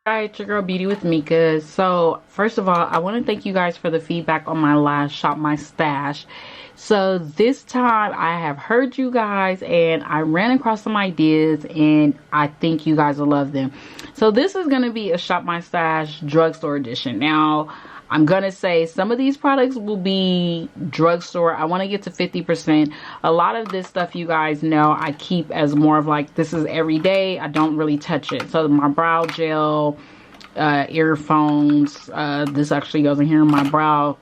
Hi, it's your girl Beauty with Mika. So first of all, I want to thank you guys for the feedback on my last Shop My Stash. So this time I have heard you guys and I ran across some ideas and I think you guys will love them. So this is going to be a Shop My Stash drugstore edition. Now I'm gonna say some of these products will be drugstore. I want to get to 50%. A lot of this stuff, you guys know, I keep as more of like, this is every day. I don't really touch it. So my brow gel, earphones, this actually goes in here, my brow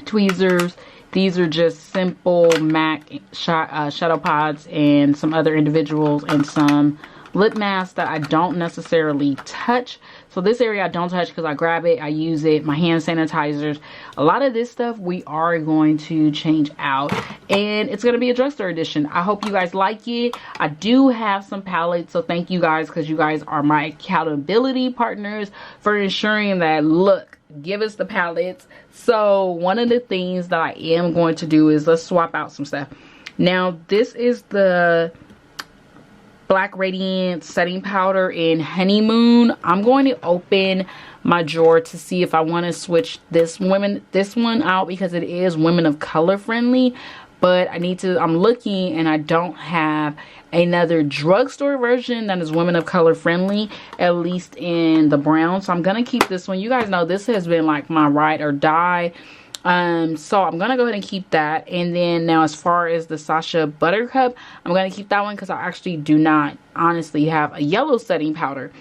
tweezers. These are just simple MAC shadow pods and some other individuals and some lip masks that I don't necessarily touch. So this area I don't touch because I grab it, I use it, my hand sanitizers. A lot of this stuff we are going to change out and it's going to be a drugstore edition. I hope you guys like it. I do have some palettes, so thank you guys because you guys are my accountability partners for ensuring that, look, give us the palettes. So one of the things that I am going to do is let's swap out some stuff. Now this is the Black Radiant setting powder in Honeymoon. I'm going to open my drawer to see if I want to switch this one out because it is women of color friendly, but I'm looking and I don't have another drugstore version that is women of color friendly, at least in the brown. So I'm gonna keep this one. You guys know this has been like my ride or die. So I'm gonna go ahead and keep that. And then now as far as the Sasha Buttercup, I'm gonna keep that one because I actually do not honestly have a yellow setting powder.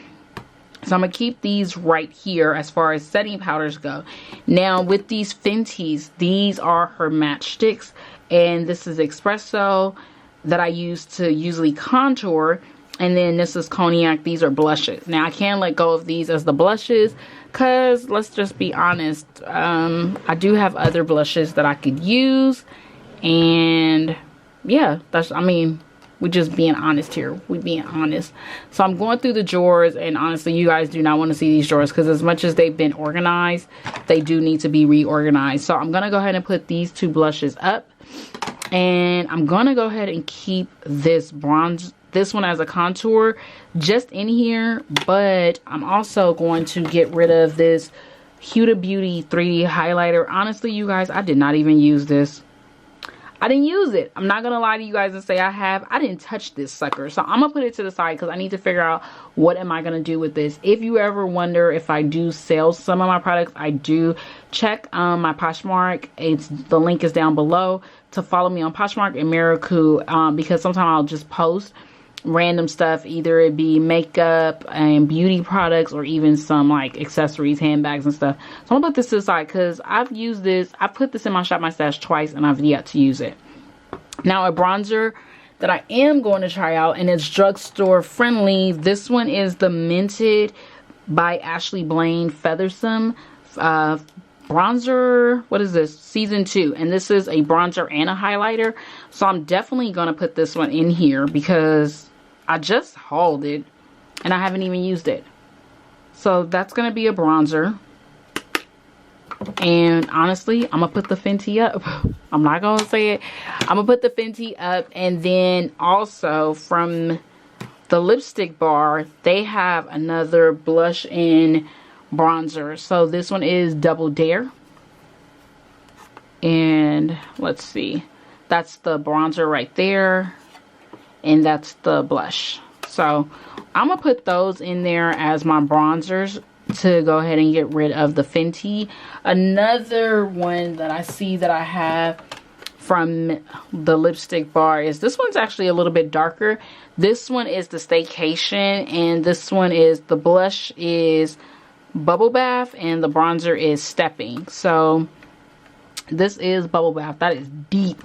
So I'm gonna keep these right here as far as setting powders go. Now with these Fenty's, these are her matchsticks, and this is Espresso that I use to usually contour. And then this is Cognac. These are blushes. Now I can't let go of these as the blushes because let's just be honest, I do have other blushes that I could use, and yeah, we're just being honest here. We're being honest. So I'm going through the drawers, and honestly you guys do not want to see these drawers because as much as they've been organized, they do need to be reorganized. So I'm gonna go ahead and put these two blushes up, and I'm gonna go ahead and keep this one as a contour just in here, but I'm also going to get rid of this Huda Beauty 3D highlighter. Honestly, you guys, I did not even use this. I didn't use it. I'm not gonna lie to you guys and say I have. I didn't touch this sucker, so I'm gonna put it to the side because I need to figure out what am I gonna do with this. If you ever wonder if I do sell some of my products, I do. Check my Poshmark. The link is down below to follow me on Poshmark and Miracle, because sometimes I'll just post random stuff, either it be makeup and beauty products or even some like accessories, handbags and stuff. So I'm gonna put this to the side because I've used this. I put this in my Shop My Stash twice and I've yet to use it. Now a bronzer that I am going to try out, and it's drugstore friendly. This one is the Minted by Ashley Blaine Feathersome bronzer. What is this? Season 2, and this is a bronzer and a highlighter. So I'm definitely gonna put this one in here because I just hauled it and I haven't even used it. So that's gonna be a bronzer, and honestly I'm gonna put the Fenty up. I'm not gonna say it. I'm gonna put the Fenty up, and then also from the lipstick bar they have another blush and bronzer. So this one is Double Dare, and let's see, that's the bronzer right there, and that's the blush. So I'm gonna put those in there as my bronzers to go ahead and get rid of the Fenty. Another one that I see that I have from the lipstick bar is, this one's actually a little bit darker. This one is the Staycation, and this one is, the blush is Bubble Bath and the bronzer is Stepping. So this is Bubble Bath. That is deep.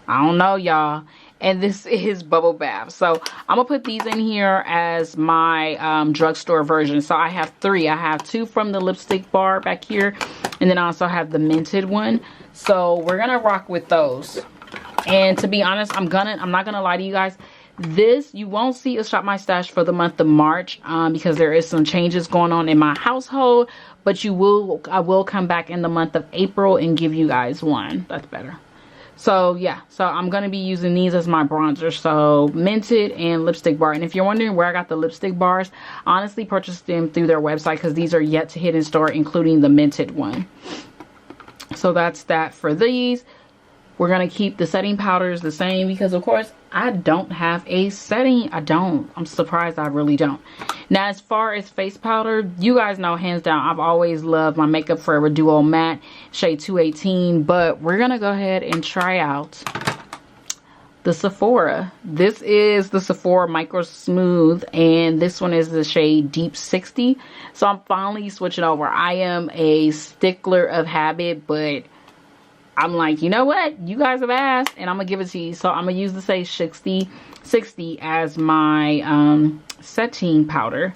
I don't know, y'all. And this is Bubble Bath. So I'm gonna put these in here as my drugstore version. So I have 3. I have 2 from the lipstick bar back here, and then I also have the Minted one. So we're gonna rock with those. And to be honest, I'm not gonna lie to you guys, this, you won't see a Shop My Stash for the month of March because there is some changes going on in my household, but I will come back in the month of April and give you guys one. That's better. So yeah, so I'm going to be using these as my bronzer. So Mented and Lipstick Bar. And if you're wondering where I got the lipstick bars, honestly purchased them through their website because these are yet to hit in store, including the Mented one. So that's that for these. We're going to keep the setting powders the same because, of course, I don't have a setting. I'm surprised I really don't. Now, as far as face powder, you guys know, hands down, I've always loved my Makeup Forever Duo Matte shade 218. But we're going to go ahead and try out the Sephora. This is the Sephora Micro Smooth, and this one is the shade Deep 60. So I'm finally switching over. I am a stickler of habit, but I'm like, you know what? You guys have asked, and I'm going to give it to you. So I'm going to use the say 60 as my setting powder.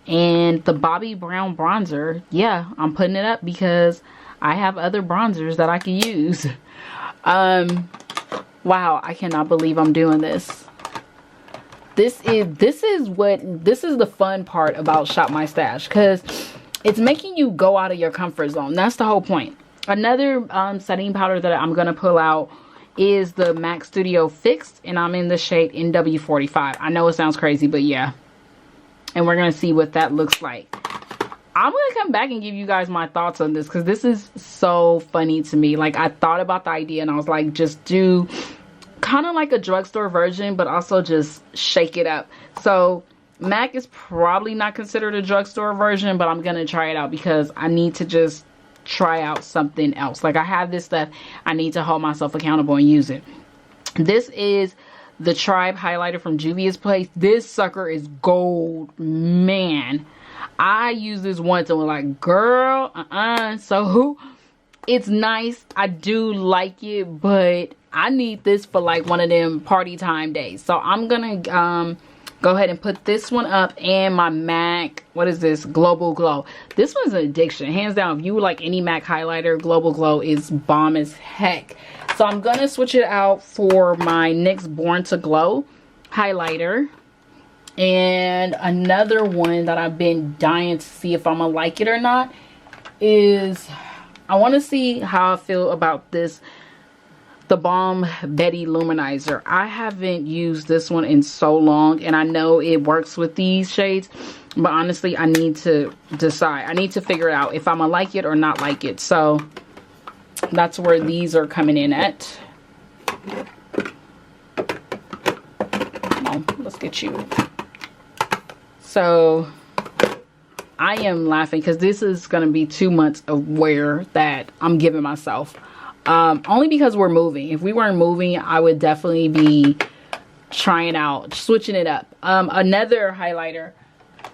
And the Bobbi Brown bronzer, yeah, I'm putting it up because I have other bronzers that I can use. Wow, I cannot believe I'm doing this. This is the fun part about Shop My Stash, because it's making you go out of your comfort zone. That's the whole point. Another setting powder that I'm going to pull out is the MAC Studio Fixed, and I'm in the shade NW45. I know it sounds crazy, but yeah. And we're going to see what that looks like. I'm going to come back and give you guys my thoughts on this because this is so funny to me. Like, I thought about the idea and I was like, just do kind of like a drugstore version, but also just shake it up. So MAC is probably not considered a drugstore version, but I'm going to try it out because I need to just try out something else. Like, I have this stuff, I need to hold myself accountable and use it. This is the Tribe highlighter from Juvia's Place. This sucker is gold, man. I used this once and was like, girl, so it's nice, I do like it, but I need this for like one of them party time days. So I'm gonna go ahead and put this one up, and my MAC, what is this, Global Glow. This one's an addiction, hands down. If you like any MAC highlighter, Global Glow is bomb as heck. So I'm gonna switch it out for my NYX Born to Glow highlighter. And another one that I've been dying to see if I'm gonna like it or not is, I want to see how I feel about this, the Balm Betty Luminizer. I haven't used this one in so long, and I know it works with these shades, but honestly I need to decide. I need to figure it out if I'm gonna like it or not like it. So that's where these are coming in at. Come on, let's get you. So I am laughing because this is going to be 2 months of wear that I'm giving myself. Only because we're moving. If we weren't moving, I would definitely be trying out, switching it up. Another highlighter,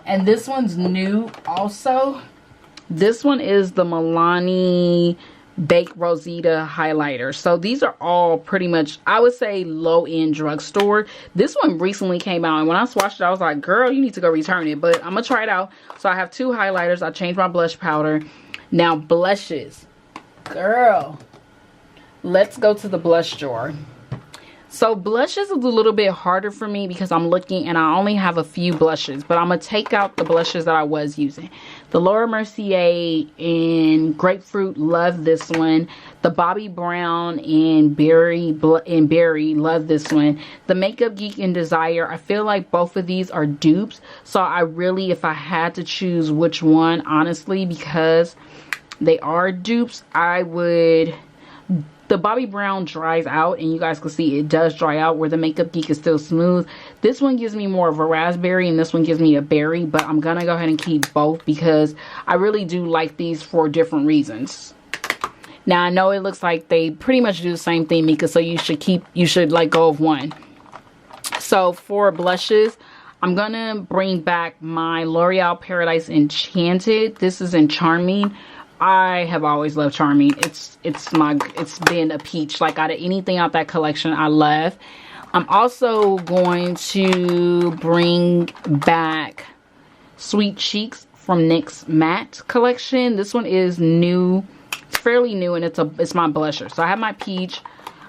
and this one's new also. This one is the Milani Baked Rosita highlighter. So these are all pretty much, I would say, low-end drugstore. This one recently came out, and when I swatched it, I was like, girl, you need to go return it. But I'm gonna try it out. So I have two highlighters. I changed my blush powder. Now blushes, girl, let's go to the blush drawer. So blushes is a little bit harder for me because I'm looking and I only have a few blushes, but I'm going to take out the blushes that I was using. The Laura Mercier in Grapefruit, love this one. The Bobbi Brown in Berry, love this one. The Makeup Geek in Desire, I feel like both of these are dupes. So I really, if I had to choose which one, honestly, because they are dupes, I would... The Bobbi Brown dries out, and you guys can see it does dry out, where the Makeup Geek is still smooth. This one gives me more of a raspberry, and this one gives me a berry, but I'm gonna go ahead and keep both because I really do like these for different reasons. Now I know it looks like they pretty much do the same thing, Mika, so you should let go of one. So for blushes, I'm gonna bring back my L'Oreal Paradise Enchanted. This is in Charming. I have always loved Charming. It's been a peach. Like, out of anything out that collection, I love. I'm also going to bring back Sweet Cheeks from NYX Matte collection. This one is new. It's fairly new, and it's my blusher. So I have my peach.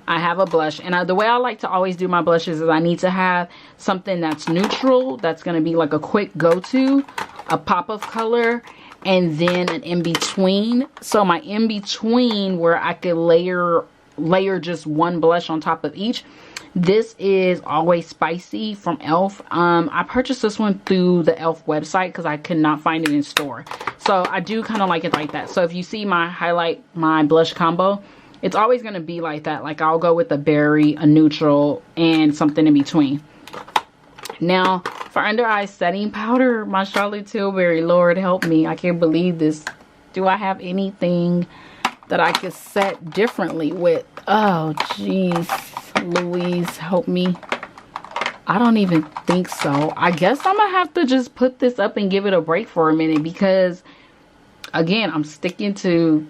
I have a blush, and the way I like to always do my blushes is I need to have something that's neutral, that's going to be like a quick go-to, a pop of color, and then an in-between. So my in-between, where I could layer layer just one blush on top of each. This is Always Spicy from e.l.f. I purchased this one through the e.l.f. website because I could not find it in store. So I do kind of like it like that. So if you see my highlight, my blush combo, it's always going to be like that. Like I'll go with a berry, a neutral, and something in between. Now for under eye setting powder, my Charlotte Tilbury, Lord help me, I can't believe this. Do I have anything that I could set differently with? Oh jeez, Louise, help me. I don't even think so. I guess I'm gonna have to just put this up and give it a break for a minute, because again, I'm sticking to,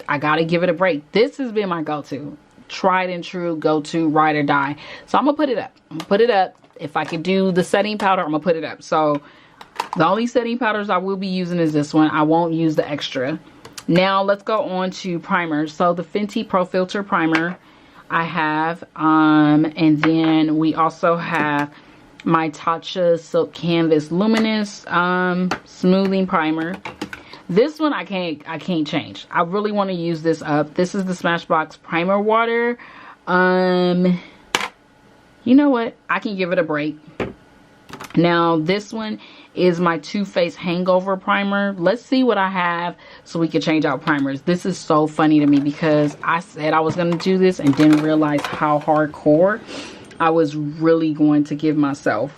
I gotta give it a break. This has been my go-to, tried and true go-to, ride or die. So I'm gonna put it up. I'm gonna put it up. If I could do the setting powder, I'm gonna put it up. So the only setting powders I will be using is this one. I won't use the extra. Now let's go on to primers. So the Fenty Pro Filter Primer I have, and then we also have my Tatcha Silk Canvas Luminous Smoothing Primer. This one I can't change. I really want to use this up. This is the Smashbox Primer Water. You know what? I can give it a break. Now this one is my Too Faced Hangover Primer. Let's see what I have so we can change out primers. This is so funny to me because I said I was going to do this and didn't realize how hardcore I was really going to give myself.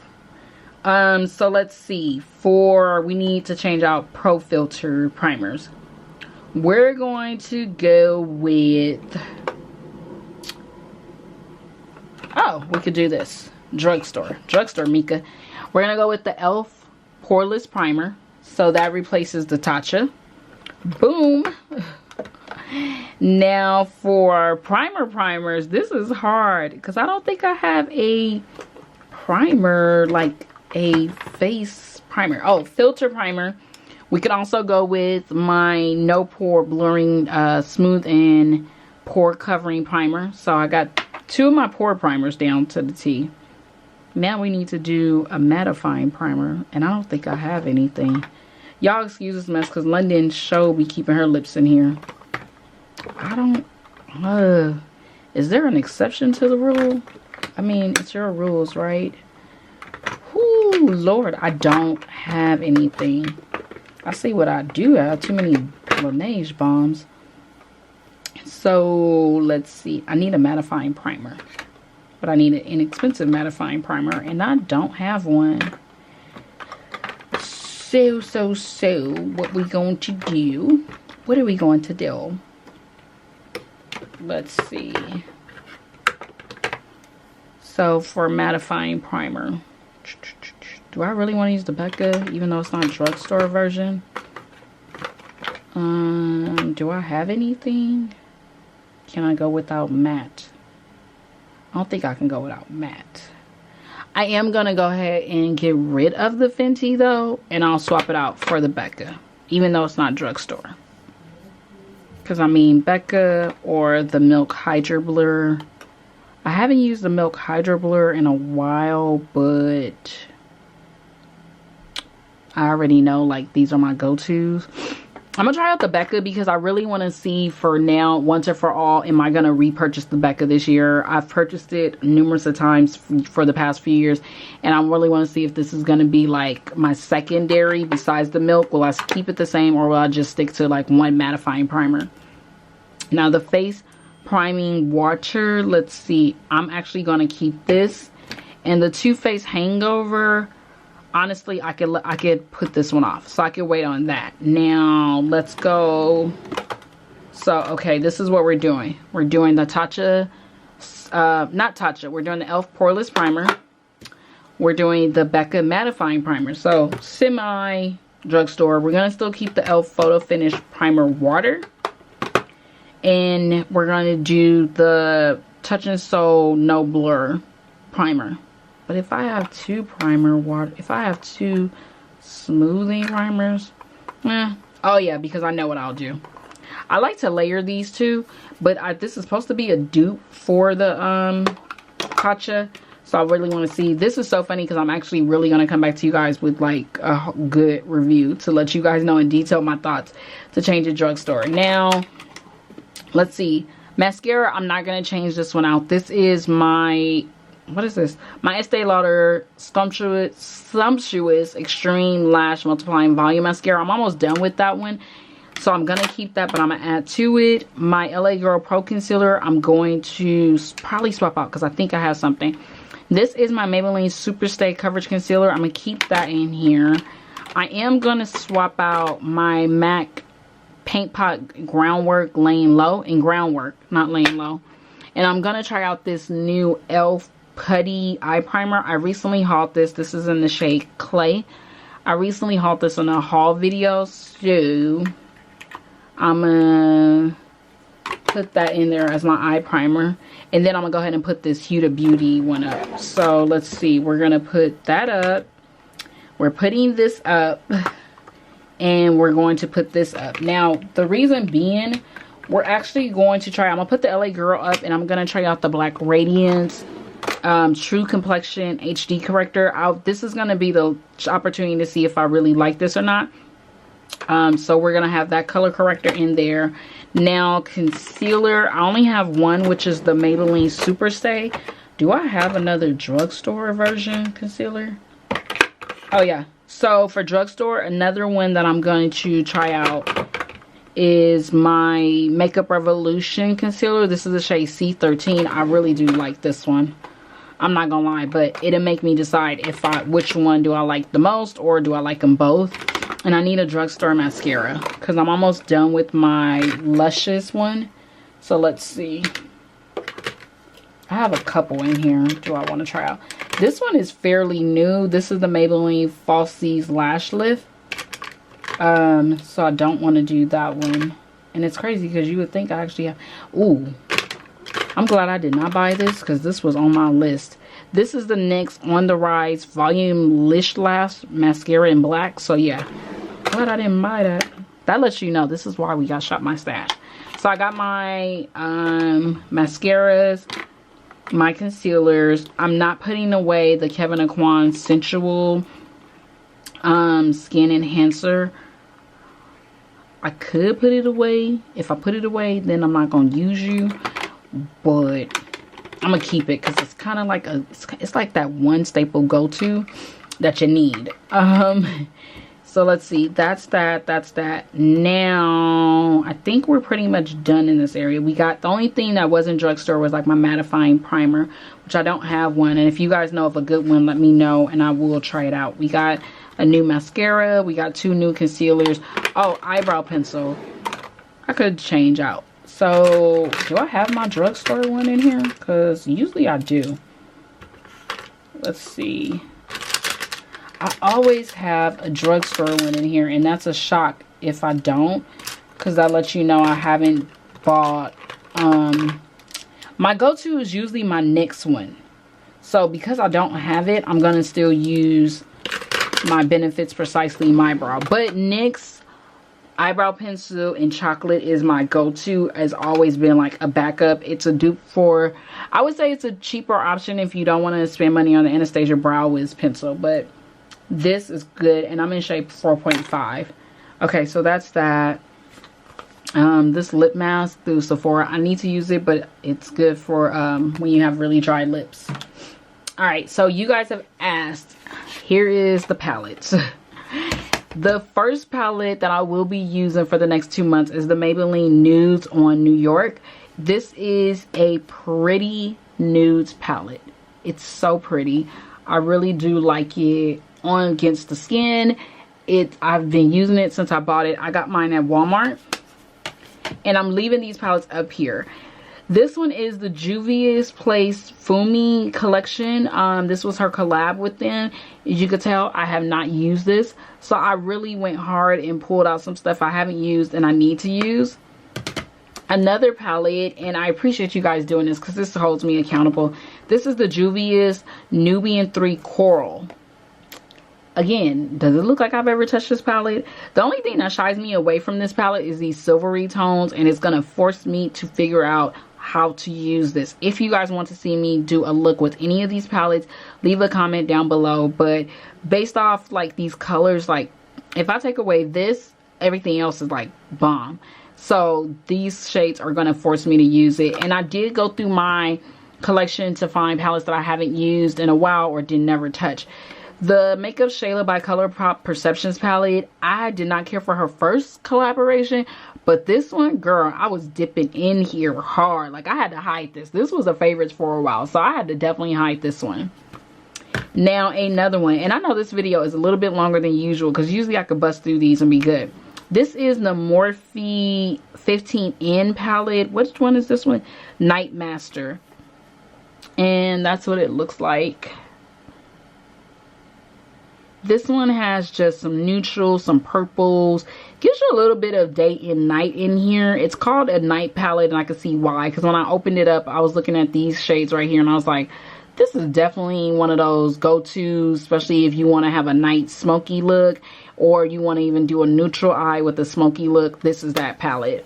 So let's see. We need to change out Pro Filter primers. We're going to go with, oh, we could do this. Drugstore, Mika. We're gonna go with the e.l.f. Poreless Primer. So that replaces the Tatcha. Boom. Now for primers, this is hard because I don't think I have a primer, like a face primer. Oh, filter primer. We could also go with my No Pore Blurring Smooth and Pore Covering Primer. So I got two of my pore primers down to the T. Now we need to do a mattifying primer, and I don't think I have anything. Y'all excuse this mess because London show be keeping her lips in here. I don't, is there an exception to the rule? I mean, it's your rules, right? Whoo, Lord, I don't have anything. I see what I do have. Too many Laneige bombs. So let's see. I need a mattifying primer, but I need an inexpensive mattifying primer, and I don't have one. So what we going to do? What are we going to do? Let's see. So for mattifying primer, do I really want to use the Becca, even though it's not a drugstore version? Do I have anything? Can I go without matte? I don't think I can go without matte. I am going to go ahead and get rid of the Fenty though, and I'll swap it out for the Becca, even though it's not drugstore. Because I mean, Becca or the Milk Hydro Blur. I haven't used the Milk Hydro Blur in a while, but I already know like these are my go-tos. I'm gonna try out the Becca because I really want to see for now, once and for all, am I gonna repurchase the Becca this year? I've purchased it numerous of times for the past few years, and I really want to see if this is gonna be like my secondary besides the Milk. Will I keep it the same, or will I just stick to like one mattifying primer? Now the face priming water, let's see, I'm actually gonna keep this. And the Too Faced Hangover, honestly, I could put this one off, so I could wait on that. Now let's go. So okay, this is what we're doing. We're doing the Tatcha, not Tatcha, we're doing the e.l.f. Poreless Primer. We're doing the Becca Mattifying Primer. So semi drugstore. We're gonna still keep the e.l.f. Photo Finish Primer Water, and we're gonna do the Touch and Soul No Blur Primer. But if I have two if I have two smoothing primers, oh yeah, because I know what I'll do. I like to layer these two, but this is supposed to be a dupe for the Tatcha, so I really want to see. This is so funny because I'm actually really going to come back to you guys with like a good review to let you guys know in detail my thoughts to change the drugstore. Now, let's see. Mascara, I'm not going to change this one out. This is my, what is this? My Estee Lauder Sumptuous Extreme Lash Multiplying Volume Mascara. I'm almost done with that one. So I'm going to keep that, but I'm going to add to it my LA Girl Pro Concealer. I'm going to probably swap out because I think I have something. This is my Maybelline Superstay Coverage Concealer. I'm going to keep that in here. I am going to swap out my MAC Paint Pot Groundwork Laying Low, and Groundwork, not Laying Low. And I'm going to try out this new e.l.f. Putty Eye Primer. I recently hauled this. This is in the shade Clay. I recently hauled this in a haul video, so I'm going to put that in there as my eye primer. And then I'm going to go ahead and put this Huda Beauty one up. So let's see. We're going to put that up. We're putting this up. And we're going to put this up. Now, the reason being, we're actually going to try, I'm going to put the LA Girl up, and I'm going to try out the Black Radiance True Complexion HD Corrector. This is going to be the opportunity to see if I really like this or not. So we're going to have that color corrector in there. Now, concealer, I only have one, which is the Maybelline Superstay. Do I have another drugstore version concealer? Oh, yeah. So for drugstore, another one that I'm going to try out is my Makeup Revolution concealer. This is the shade C13. I really do like this one. I'm not gonna lie, but it'll make me decide which one do I like the most, or do I like them both. And I need a drugstore mascara because I'm almost done with my Luscious one. So let's see. I have a couple in here. Do I want to try out? This one is fairly new. This is the Maybelline Falsies Lash Lift. So I don't want to do that one. And it's crazy because you would think I actually have... Ooh. I'm glad I did not buy this because this was on my list. This is the NYX On The Rise Volume Lish Lash Mascara in black. So yeah. Glad I didn't buy that. That lets you know this is why we got Shop My Stash. So I got my mascaras, my concealers. I'm not putting away the Kevyn Aucoin Sensual Skin Enhancer. I could put it away. If I put it away, then I'm not going to use you. But I'm going to keep it because it's kind of like it's like that one staple go-to that you need. So let's see. That's that. That's that. Now, I think we're pretty much done in this area. We got, the only thing that wasn't drugstore was like my mattifying primer, which I don't have one. And if you guys know of a good one, let me know and I will try it out. We got a new mascara. We got 2 new concealers. Oh, eyebrow pencil. I could change out. So, do I have my drugstore one in here? Because usually I do. Let's see. I always have a drugstore one in here, and that's a shock if I don't, because that lets you know I haven't bought. My go-to is usually my NYX one. So, because I don't have it, I'm going to still use my Benefits Precisely My Brow. But NYX eyebrow pencil in chocolate is my go-to. Has always been like a backup. It's a dupe for, I would say it's a cheaper option if you don't want to spend money on the Anastasia Brow Wiz pencil, but this is good, and I'm in shade 4.5. Okay, so that's that. This lip mask through Sephora, I need to use it, but it's good for when you have really dry lips. Alright, so you guys have asked. Here is the palettes. The first palette that I will be using for the next 2 months is the Maybelline Nudes on New York. This is a pretty nudes palette. It's so pretty. I really do like it on against the skin. I've been using it since I bought it. I got mine at Walmart. And I'm leaving these palettes up here. This one is the Juvia's Place Fumi collection. This was her collab with them. As you could tell, I have not used this. So I really went hard and pulled out some stuff I haven't used and I need to use. Another palette, and I appreciate you guys doing this because this holds me accountable. This is the Juvia's Nubian 3 Coral. Again, does it look like I've ever touched this palette? The only thing that shies me away from this palette is these silvery tones, and it's going to force me to figure out how to use this. If you guys want to see me do a look with any of these palettes, leave a comment down below. But based off like these colors, like if I take away this, everything else is like bomb. So these shades are going to force me to use it. And I did go through my collection to find palettes that I haven't used in a while or did never touch. The Makeup Shayla by ColourPop Perceptions palette, I did not care for her first collaboration, but this one, girl, I was dipping in here hard. Like, I had to hide this. This was a favorite for a while, so I had to definitely hide this one. Now, another one, and I know this video is a little bit longer than usual because usually I could bust through these and be good. This is the Morphe 15N palette. Which one is this one? Night Master. And that's what it looks like. This one has just some neutrals, some purples. Gives you a little bit of day and night in here. It's called a night palette, and I can see why. Because when I opened it up, I was looking at these shades right here, and I was like, this is definitely one of those go-tos, especially if you want to have a night smoky look, or you want to even do a neutral eye with a smoky look. This is that palette.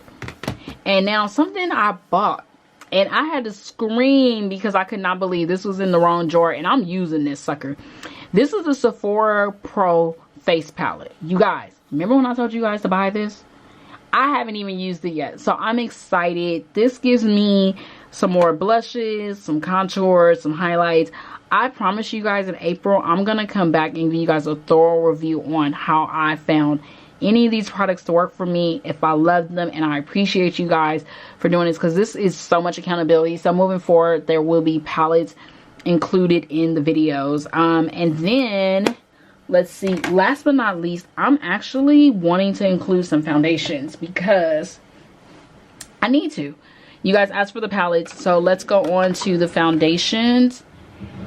And now something I bought, and I had to scream because I could not believe this was in the wrong drawer, and I'm using this sucker. This is the Sephora Pro Face Palette. You guys, remember when I told you guys to buy this? I haven't even used it yet, so I'm excited. This gives me some more blushes, some contours, some highlights. I promise you guys in April, I'm going to come back and give you guys a thorough review on how I found any of these products to work for me, if I love them, and I appreciate you guys for doing this because this is so much accountability. So moving forward, there will be palettes included in the videos. And then let's see, last but not least, I'm actually wanting to include some foundations because I need to. You guys asked for the palettes, so let's go on to the foundations.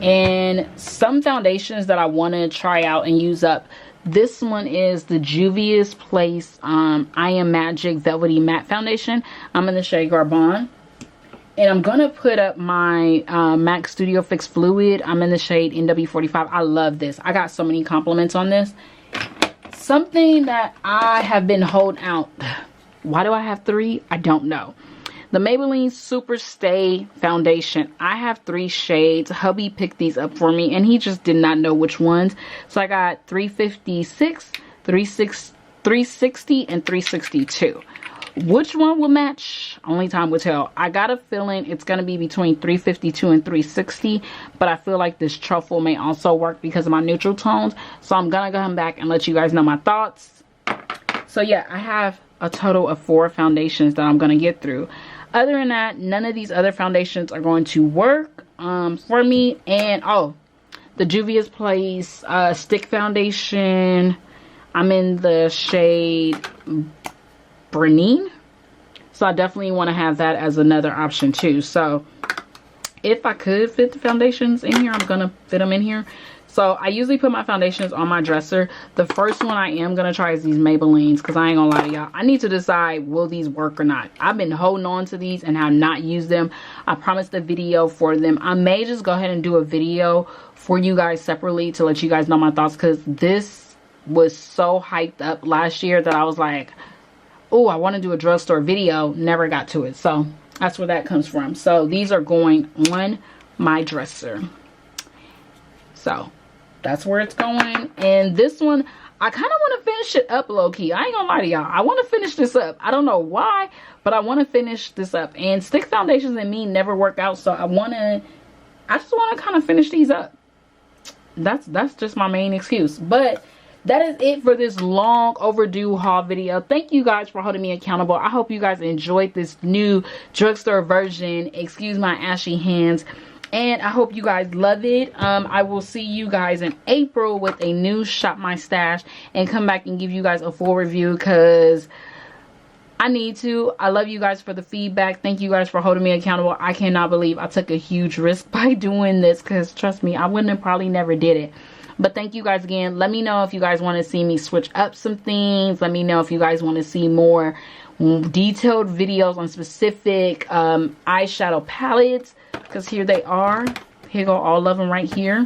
And some foundations that I want to try out and use up. This one is the Juvia's Place I Am Magic Velvety Matte Foundation. I'm in the shade Garbon. And I'm going to put up my MAC Studio Fix Fluid. I'm in the shade NW45. I love this. I got so many compliments on this. Something that I have been holding out. Why do I have 3? I don't know. The Maybelline Superstay Foundation. I have 3 shades. Hubby picked these up for me, and he just did not know which ones. So I got 356, 360, and 362. Which one will match? Only time will tell. I got a feeling it's going to be between 352 and 360, but I feel like this truffle may also work because of my neutral tones. So I'm going to come back and let you guys know my thoughts. So yeah, I have a total of 4 foundations that I'm going to get through. Other than that, none of these other foundations are going to work for me. And oh, the Juvia's Place Stick Foundation. I'm in the shade Bernine, so I definitely want to have that as another option too. So if I could fit the foundations in here, I'm gonna fit them in here. So I usually put my foundations on my dresser. The first one I am gonna try is these Maybellines, because I ain't gonna lie to y'all, I need to decide will these work or not. I've been holding on to these and have not used them. I promised a video for them. I may just go ahead and do a video for you guys separately to let you guys know my thoughts, because this was so hyped up last year that I was like, oh, I want to do a drugstore video. Never got to it. So that's where that comes from. So these are going on my dresser. So that's where it's going. And this one, I kind of want to finish it up low-key. I ain't gonna lie to y'all. I want to finish this up. I don't know why, but I want to finish this up. And stick foundations and me never work out. So I just want to kind of finish these up. That's just my main excuse. But that is it for this long overdue haul video. Thank you guys for holding me accountable. I hope you guys enjoyed this new drugstore version. Excuse my ashy hands. And I hope you guys love it. I will see you guys in April with a new Shop My Stash and come back and give you guys a full review because I need to. I love you guys for the feedback. Thank you guys for holding me accountable. I cannot believe I took a huge risk by doing this because trust me, I wouldn't have probably never did it. But thank you guys again. Let me know if you guys want to see me switch up some things. Let me know if you guys want to see more detailed videos on specific eyeshadow palettes. Because here they are. Here go all of them right here.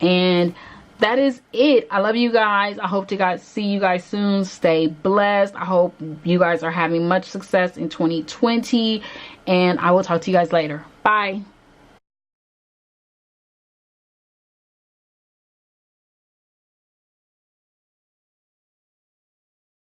And that is it. I love you guys. I hope to see you guys soon. Stay blessed. I hope you guys are having much success in 2020. And I will talk to you guys later. Bye.